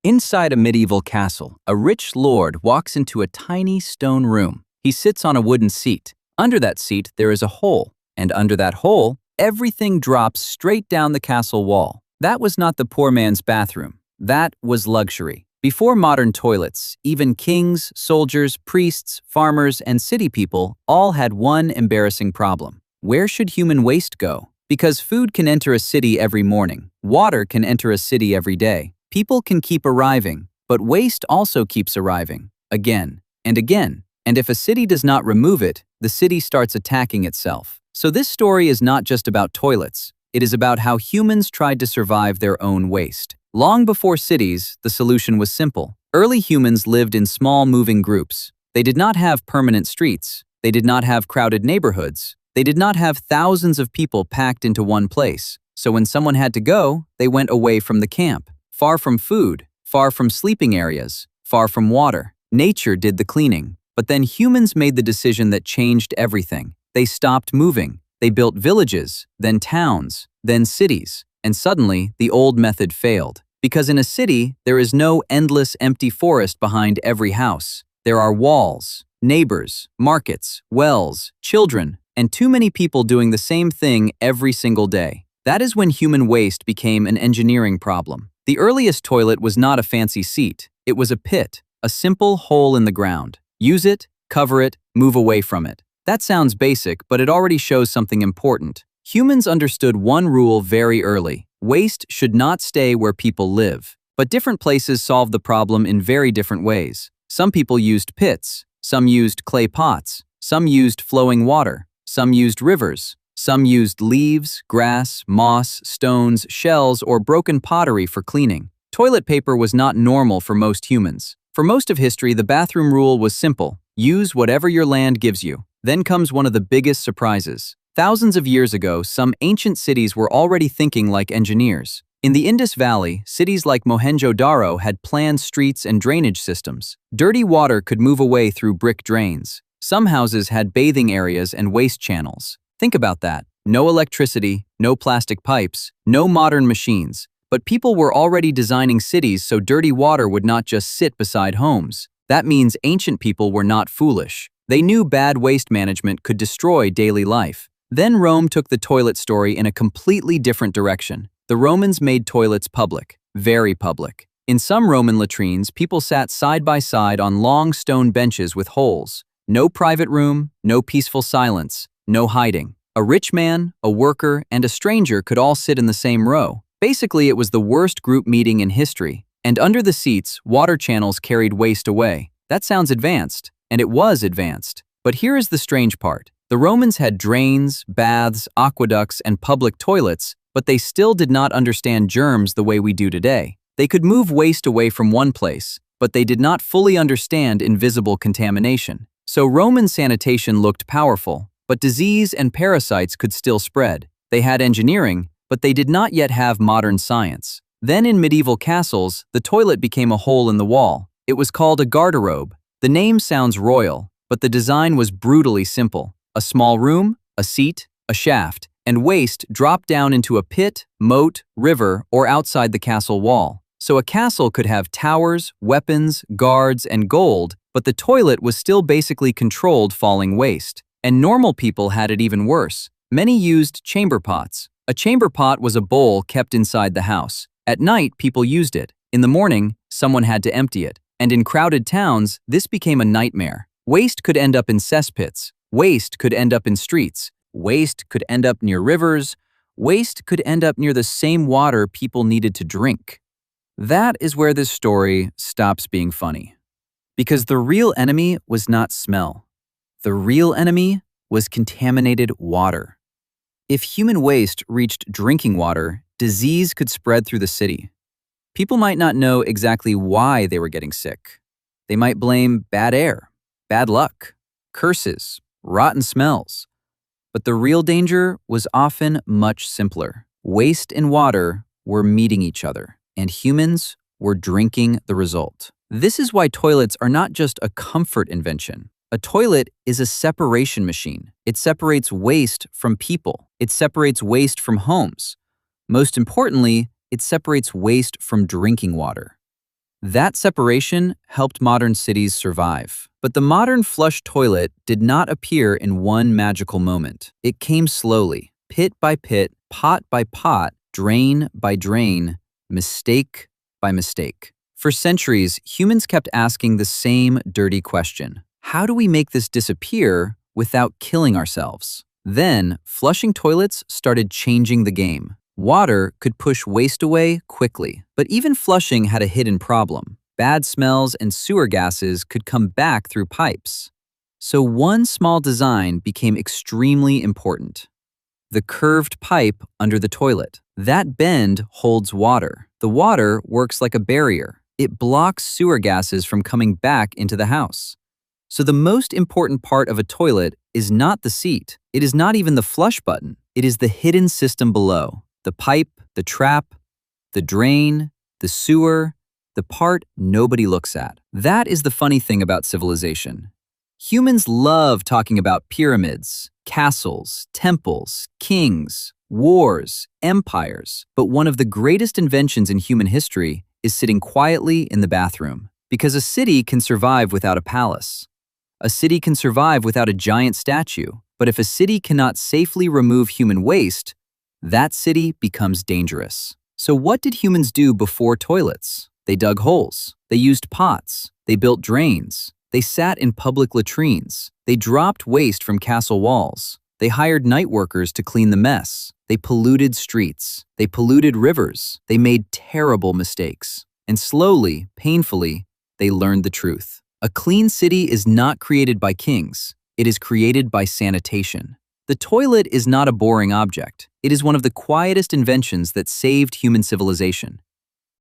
Inside a medieval castle, a rich lord walks into a tiny stone room. He sits on a wooden seat. Under that seat, there is a hole, and under that hole, everything drops straight down the castle wall. That was not the poor man's bathroom. That was luxury. Before modern toilets, even kings, soldiers, priests, farmers, and city people all had one embarrassing problem. Where should human waste go? Because food can enter a city every morning. Water can enter a city every day. People can keep arriving, but waste also keeps arriving, again and again. And if a city does not remove it, the city starts attacking itself. So this story is not just about toilets. It is about how humans tried to survive their own waste. Long before cities, the solution was simple. Early humans lived in small moving groups. They did not have permanent streets. They did not have crowded neighborhoods. They did not have thousands of people packed into one place. So when someone had to go, they went away from the camp. Far from food, far from sleeping areas, far from water. Nature did the cleaning. But then humans made the decision that changed everything. They stopped moving. They built villages, then towns, then cities. And suddenly, the old method failed. Because in a city, there is no endless empty forest behind every house. There are walls, neighbors, markets, wells, children, and too many people doing the same thing every single day. That is when human waste became an engineering problem. The earliest toilet was not a fancy seat. It was a pit, a simple hole in the ground. Use it, cover it, move away from it. That sounds basic, but it already shows something important. Humans understood one rule very early. Waste should not stay where people live. But different places solved the problem in very different ways. Some people used pits. Some used clay pots. Some used flowing water. Some used rivers. Some used leaves, grass, moss, stones, shells, or broken pottery for cleaning. Toilet paper was not normal for most humans. For most of history, the bathroom rule was simple. Use whatever your land gives you. Then comes one of the biggest surprises. Thousands of years ago, some ancient cities were already thinking like engineers. In the Indus Valley, cities like Mohenjo-Daro had planned streets and drainage systems. Dirty water could move away through brick drains. Some houses had bathing areas and waste channels. Think about that. No electricity, no plastic pipes, no modern machines. But people were already designing cities so dirty water would not just sit beside homes. That means ancient people were not foolish. They knew bad waste management could destroy daily life. Then Rome took the toilet story in a completely different direction. The Romans made toilets public, very public. In some Roman latrines, people sat side by side on long stone benches with holes. No private room, no peaceful silence. No hiding. A rich man, a worker, and a stranger could all sit in the same row. Basically, it was the worst group meeting in history. And under the seats, water channels carried waste away. That sounds advanced, and it was advanced. But here is the strange part. The Romans had drains, baths, aqueducts, and public toilets, but they still did not understand germs the way we do today. They could move waste away from one place, but they did not fully understand invisible contamination. So Roman sanitation looked powerful. But disease and parasites could still spread. They had engineering, but they did not yet have modern science. Then in medieval castles, the toilet became a hole in the wall. It was called a garderobe. The name sounds royal, but the design was brutally simple. A small room, a seat, a shaft, and waste dropped down into a pit, moat, river, or outside the castle wall. So a castle could have towers, weapons, guards, and gold, but the toilet was still basically controlled falling waste. And normal people had it even worse. Many used chamber pots. A chamber pot was a bowl kept inside the house. At night, people used it. In the morning, someone had to empty it. And in crowded towns, this became a nightmare. Waste could end up in cesspits. Waste could end up in streets. Waste could end up near rivers. Waste could end up near the same water people needed to drink. That is where this story stops being funny. Because the real enemy was not smell. The real enemy was contaminated water. If human waste reached drinking water, disease could spread through the city. People might not know exactly why they were getting sick. They might blame bad air, bad luck, curses, rotten smells. But the real danger was often much simpler. Waste and water were meeting each other, and humans were drinking the result. This is why toilets are not just a comfort invention. A toilet is a separation machine. It separates waste from people. It separates waste from homes. Most importantly, it separates waste from drinking water. That separation helped modern cities survive. But the modern flush toilet did not appear in one magical moment. It came slowly, pit by pit, pot by pot, drain by drain, mistake by mistake. For centuries, humans kept asking the same dirty question. How do we make this disappear without killing ourselves? Then, flushing toilets started changing the game. Water could push waste away quickly, but even flushing had a hidden problem. Bad smells and sewer gases could come back through pipes. So one small design became extremely important. The curved pipe under the toilet. That bend holds water. The water works like a barrier. It blocks sewer gases from coming back into the house. So the most important part of a toilet is not the seat. It is not even the flush button. It is the hidden system below. The pipe, the trap, the drain, the sewer, the part nobody looks at. That is the funny thing about civilization. Humans love talking about pyramids, castles, temples, kings, wars, empires. But one of the greatest inventions in human history is sitting quietly in the bathroom. Because a city can survive without a palace. A city can survive without a giant statue. But if a city cannot safely remove human waste, that city becomes dangerous. So what did humans do before toilets? They dug holes. They used pots. They built drains. They sat in public latrines. They dropped waste from castle walls. They hired night workers to clean the mess. They polluted streets. They polluted rivers. They made terrible mistakes. And slowly, painfully, they learned the truth. A clean city is not created by kings. It is created by sanitation. The toilet is not a boring object. It is one of the quietest inventions that saved human civilization.